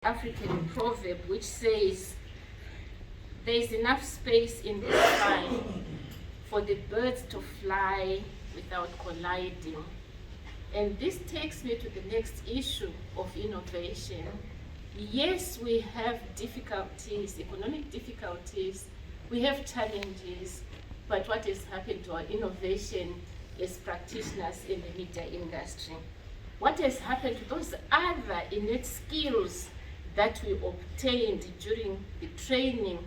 African proverb which says, there is enough space in the sky for the birds to fly without colliding. And this takes me to the next issue of innovation. Yes, we have difficulties, economic difficulties, we have challenges, but what has happened to our innovation as practitioners in the media industry? What has happened to those other innate skills that we obtained during the training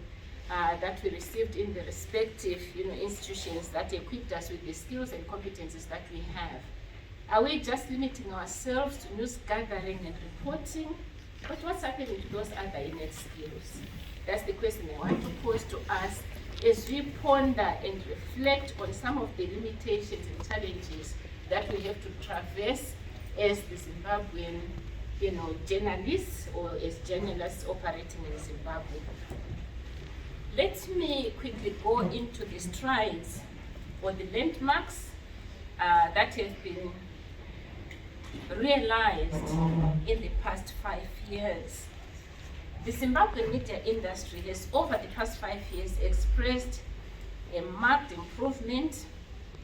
that we received in the respective institutions that equipped us with the skills and competencies that we have? Are we just limiting ourselves to news gathering and reporting? But what's happening to those other innate skills? That's the question I want to pose to us as we ponder and reflect on some of the limitations and challenges that we have to traverse as the Zimbabwean journalists or as journalists operating in Zimbabwe. Let me quickly go into the strides or the landmarks that have been realized in the past 5 years. The Zimbabwean media industry has over the past 5 years expressed a marked improvement,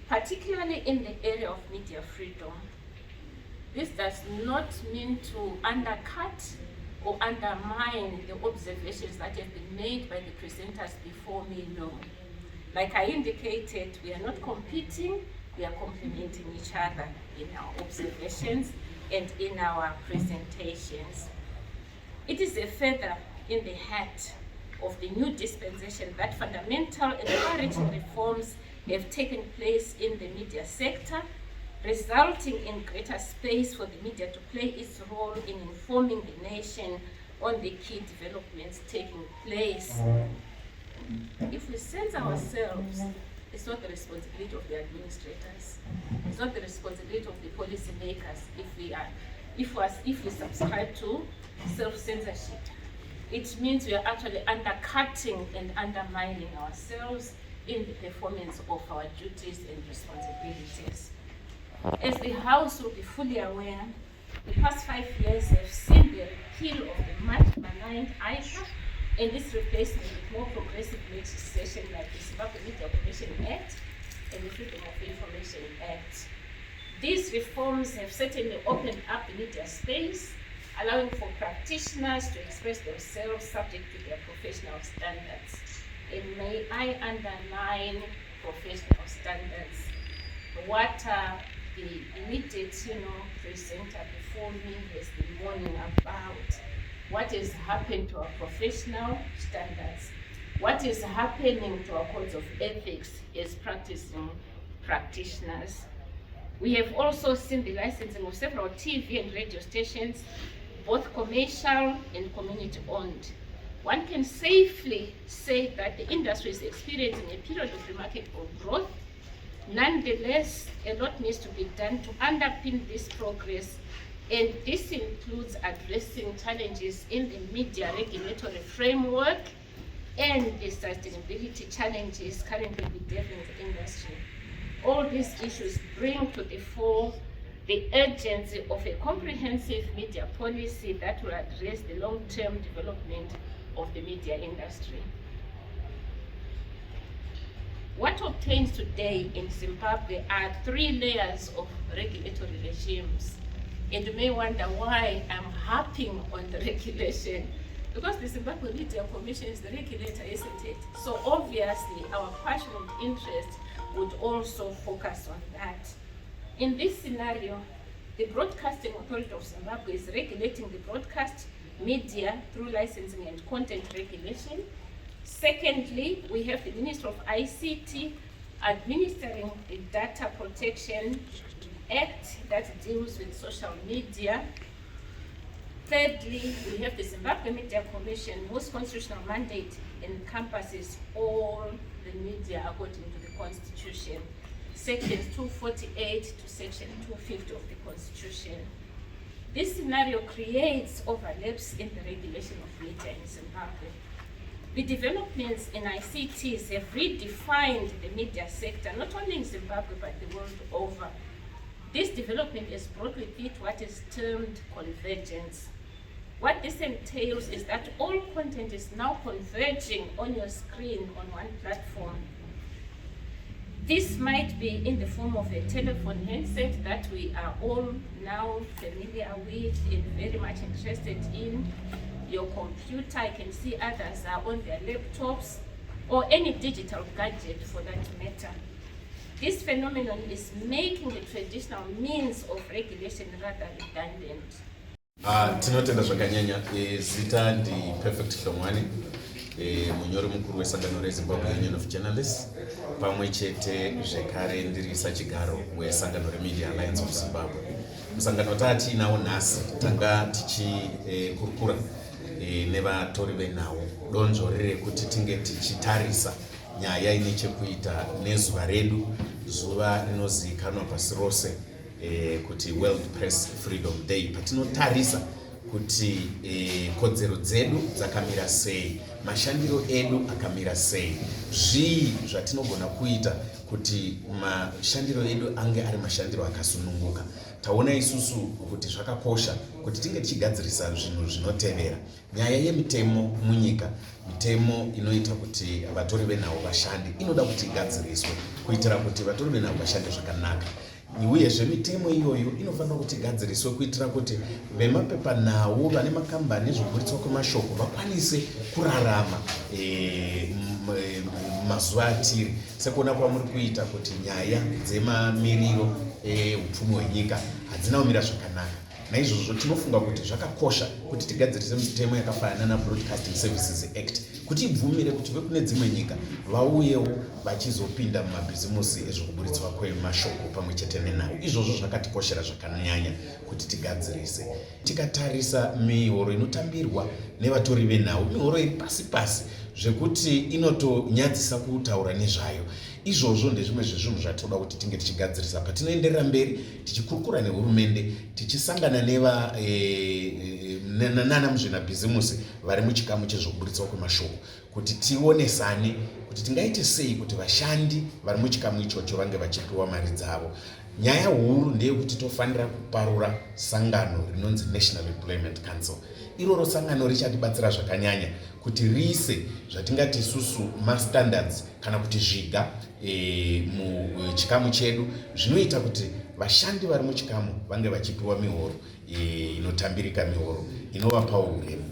particularly in the area of media freedom. This does not mean to undercut or undermine the observations that have been made by the presenters before me, no. Like I indicated, we are not competing, we are complementing each other in our observations and in our presentations. It is a feather in the hat of the new dispensation that fundamental and far-reaching reforms have taken place in the media sector, resulting in greater space for the media to play its role in informing the nation on the key developments taking place. If we censor ourselves, it's not the responsibility of the administrators. It's not the responsibility of the policy makers if we subscribe to self-censorship. It means we are actually undercutting and undermining ourselves in the performance of our duties and responsibilities. As the House will be fully aware, the past 5 years have seen the repeal of the much maligned ISA and its replacement with more progressive legislation like the Zimbabwe Media Commission Act and the Freedom of Information Act. These reforms have certainly opened up the media space, allowing for practitioners to express themselves subject to their professional standards. And may I underline professional standards. What the immediate presenter before me has been warning about, what has happened to our professional standards, what is happening to our codes of ethics as practicing practitioners. We have also seen the licensing of several TV and radio stations, both commercial and community owned. One can safely say that the industry is experiencing a period of remarkable growth. Nonetheless, a lot needs to be done to underpin this progress, and this includes addressing challenges in the media regulatory framework and the sustainability challenges currently bedeviling the industry. All these issues bring to the fore the urgency of a comprehensive media policy that will address the long-term development of the media industry. What obtains today in Zimbabwe are 3 layers of regulatory regimes. And you may wonder why I'm harping on the regulation. Because the Zimbabwe Media Commission is the regulator, isn't it? So obviously our passion and interest would also focus on that. In this scenario, the Broadcasting Authority of Zimbabwe is regulating the broadcast media through licensing and content regulation. Secondly, we have the Minister of ICT administering the Data Protection Act that deals with social media. Thirdly, we have the Zimbabwe Media Commission, whose constitutional mandate encompasses all the media according to the Constitution, sections 248 to section 250 of the Constitution. This scenario creates overlaps in the regulation of media in Zimbabwe. The developments in ICTs have redefined the media sector, not only in Zimbabwe, but the world over. This development has brought with it what is termed convergence. What this entails is that all content is now converging on your screen on one platform. This might be in the form of a telephone handset that we are all now familiar with and very much interested in. Your computer, I can see others are on their laptops, or any digital gadget for that matter. This phenomenon is making the traditional means of regulation rather redundant. Tinotenda zvakanyanya. Zita ndi Perfect Hlongwane, munyori mukuru wesangano reZimbabwe Union of Journalists, pamwe chete zvekare ndiri sachigaro wesangano reMedia Alliance of Zimbabwe. Musangano tinawo nhasi tanga tichikurukura nevatori venhau donzvo rerekuti tinge tichitarisa nyaya ine chekuita nezuva redu, zuva rinozivikanwa pasi rose kuti World Press Freedom Day, patinotarisa kuti kodzero dzedu dzakamira sei, mashandiro edu akamira sei, zvii zvatinogona kuita kuti mashandiro edu ange ari mashandiro akasununguka. Taona isusu kuti zvakakosha kuti tinge tichigadzirisa zvinhu zvinotevera. Nyaya yemitemo munyika, mitemo inoita kuti vatori venhau vashande, inoda kuti igadziriswe kuitira kuti vatori venhau vashande zvakanaka. Uyezve mitemo iyoyo inofanira kuti igadziriswe kuitira kuti vemapepanhau vane makambani ezvokuburitswa kwemashoko vakwanise kurarama mazuva atiri, sekuona kwamuri kuita kuti nyaya dzemamiriro upfumi hwenyika hadzina kumira zvakanaka. Naizvozvo tinofunga kuti zvakakosha kuti tigadzirise mitemo yakafanana naBroadcasting Services Act kuti ibvumire kuti vekune dzimwe nyika vauyewo vachizopinda mumabhizimusi ezvokuburitswa kwemashoko pamwe chete nenhau. Izvozvo zvakatikoshera zvakanyanya kuti tigadzirise. Tikatarisa mihoro inotambirwa nevatori venhau, mihoro iri pasi pasi zvekuti inotonyadzisa kutaura nezvayo. Izvozvo ndezvimwe zvezvinhu zvatoda kuti tinge tichigadzirisa patinoenderera mberi tichikurukura nehurumende, tichisangana nana muzvinabhizimusi vari muchikamu chezvokuburitswa kwemashoko, kuti tionesane kuti tingaite sei kuti vashandi vari muchikamu ichocho vange vachipiwa mari dzavo. Nyaya huru ndeyekuti tofanira kuparura sangano rinonzi National Employment Council. Iroro sangano richatibatsira zvakanyanya kuti riise zvatingati isusu mastandards kana kuti zviga muchikamu chedu zvinoita kuti vashandi vari muchikamu vange vachipiwa mihoro inotambirika, mihoro inovapa uremu.